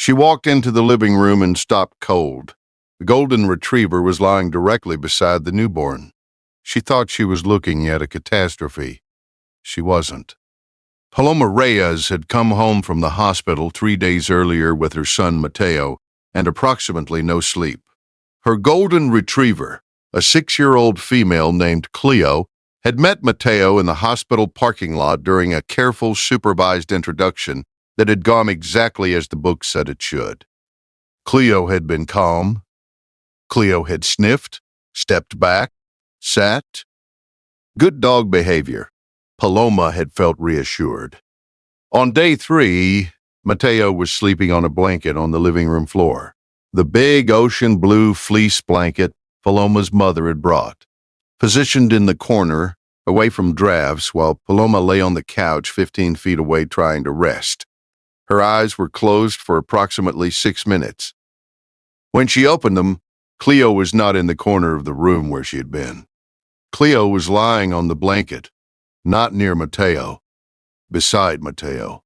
She walked into the living room and stopped cold. The golden retriever was lying directly beside the newborn. She thought she was looking at a catastrophe. She wasn't. Paloma Reyes had come home from the hospital 3 days earlier with her son Mateo and approximately no sleep. Her golden retriever, a 6-year-old female named Cleo, had met Mateo in the hospital parking lot during a careful, supervised introduction that had gone exactly as the book said it should. Cleo had been calm. Cleo had sniffed, stepped back, sat. Good dog behavior. Paloma had felt reassured. On day 3, Mateo was sleeping on a blanket on the living room floor, the big ocean blue fleece blanket Paloma's mother had brought. Positioned in the corner, away from drafts, while Paloma lay on the couch 15 feet away trying to rest. Her eyes were closed for approximately 6 minutes. When she opened them, Cleo was not in the corner of the room where she had been. Cleo was lying on the blanket, not near Mateo, beside Mateo.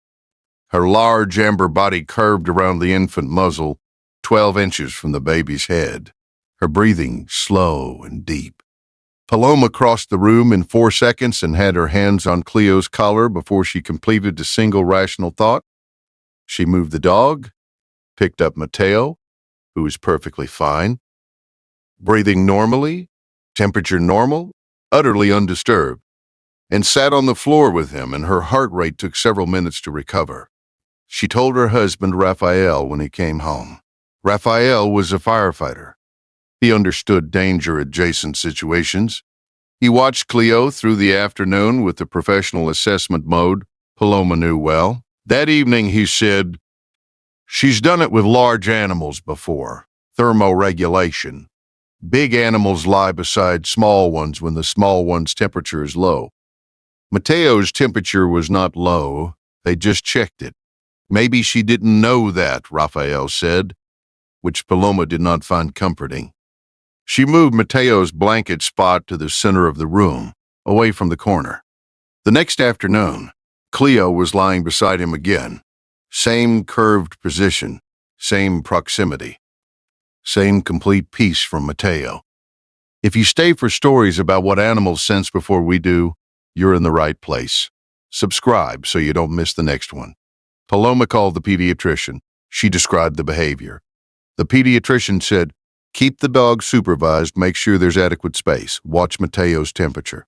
Her large amber body curved around the infant muzzle, 12 inches from the baby's head, her breathing slow and deep. Paloma crossed the room in 4 seconds and had her hands on Cleo's collar before she completed a single rational thought. She moved the dog, picked up Mateo, who was perfectly fine, breathing normally, temperature normal, utterly undisturbed, and sat on the floor with him, and her heart rate took several minutes to recover. She told her husband, Raphael, when he came home. Raphael was a firefighter. He understood danger-adjacent situations. He watched Cleo through the afternoon with the professional assessment mode Paloma knew well. That evening, he said, "She's done it with large animals before. Thermoregulation. Big animals lie beside small ones when the small one's temperature is low. Mateo's temperature was not low. They just checked it. Maybe she didn't know that," Raphael said, which Paloma did not find comforting. She moved Mateo's blanket spot to the center of the room, away from the corner. The next afternoon, Cleo was lying beside him again. Same curved position, same proximity, same complete peace from Mateo. If you stay for stories about what animals sense before we do, you're in the right place. Subscribe so you don't miss the next one. Paloma called the pediatrician. She described the behavior. The pediatrician said, "Keep the dog supervised, make sure there's adequate space. Watch Mateo's temperature."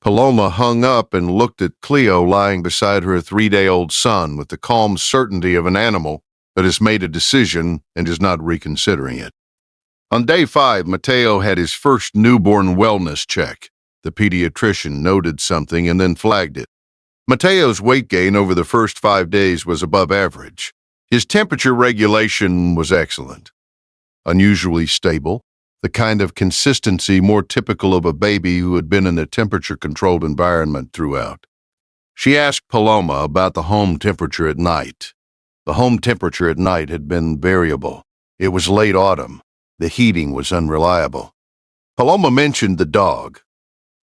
Paloma hung up and looked at Cleo lying beside her 3-day-old son with the calm certainty of an animal that has made a decision and is not reconsidering it. On day 5, Mateo had his first newborn wellness check. The pediatrician noted something and then flagged it. Mateo's weight gain over the first 5 days was above average. His temperature regulation was excellent. Unusually stable, the kind of consistency more typical of a baby who had been in a temperature-controlled environment throughout. She asked Paloma about the home temperature at night. The home temperature at night had been variable. It was late autumn. The heating was unreliable. Paloma mentioned the dog.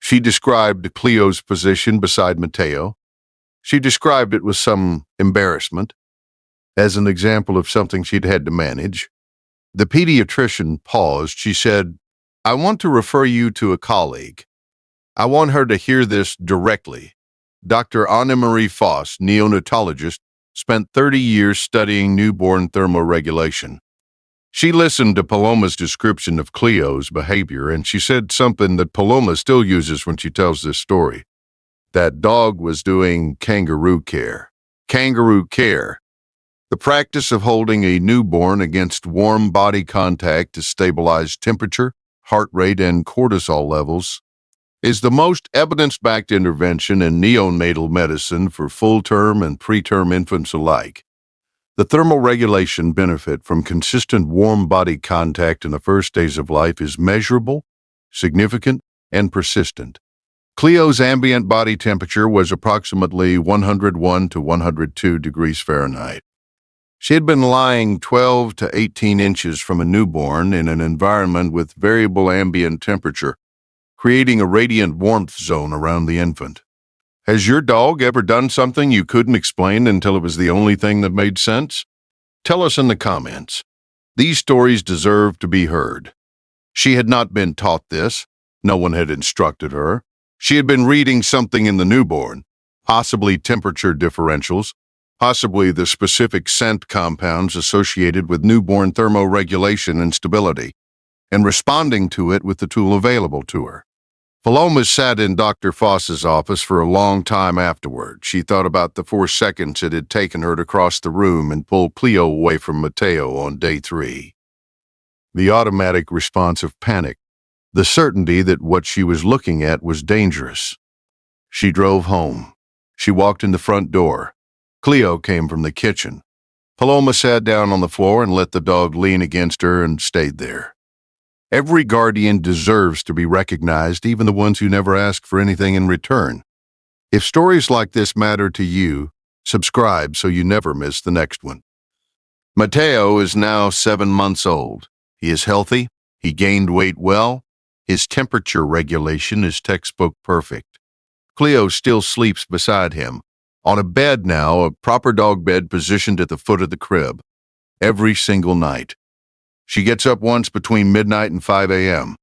She described Cleo's position beside Mateo. She described it with some embarrassment, as an example of something she'd had to manage. The pediatrician paused. She said, "I want to refer you to a colleague. I want her to hear this directly. Dr. Annemarie Foss, neonatologist, spent 30 years studying newborn thermoregulation." She listened to Paloma's description of Cleo's behavior, and she said something that Paloma still uses when she tells this story. That dog was doing kangaroo care. Kangaroo care. The practice of holding a newborn against warm body contact to stabilize temperature, heart rate, and cortisol levels is the most evidence-backed intervention in neonatal medicine for full-term and preterm infants alike. The thermoregulation benefit from consistent warm body contact in the first days of life is measurable, significant, and persistent. Cleo's ambient body temperature was approximately 101 to 102 degrees Fahrenheit. She had been lying 12 to 18 inches from a newborn in an environment with variable ambient temperature, creating a radiant warmth zone around the infant. Has your dog ever done something you couldn't explain until it was the only thing that made sense? Tell us in the comments. These stories deserve to be heard. She had not been taught this. No one had instructed her. She had been reading something in the newborn, possibly temperature differentials, possibly the specific scent compounds associated with newborn thermoregulation and stability, and responding to it with the tool available to her. Paloma sat in Dr. Foss's office for a long time afterward. She thought about the 4 seconds it had taken her to cross the room and pull Cleo away from Mateo on day 3. The automatic response of panic, the certainty that what she was looking at was dangerous. She drove home. She walked in the front door. Cleo came from the kitchen. Paloma sat down on the floor and let the dog lean against her and stayed there. Every guardian deserves to be recognized, even the ones who never ask for anything in return. If stories like this matter to you, subscribe so you never miss the next one. Mateo is now 7 months old. He is healthy. He gained weight well. His temperature regulation is textbook perfect. Cleo still sleeps beside him, on a bed now, a proper dog bed positioned at the foot of the crib, every single night. She gets up once between midnight and 5 a.m.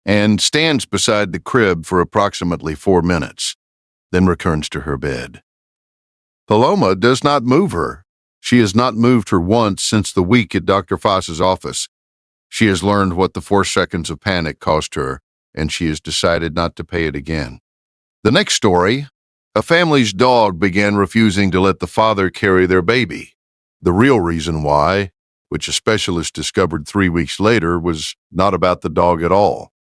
and stands beside the crib for approximately 4 minutes, then returns to her bed. Paloma does not move her. She has not moved her once since the week at Dr. Foss's office. She has learned what the 4 seconds of panic cost her, and she has decided not to pay it again. The next story, a family's dog began refusing to let the father carry their baby. The real reason why, which a specialist discovered 3 weeks later, was not about the dog at all.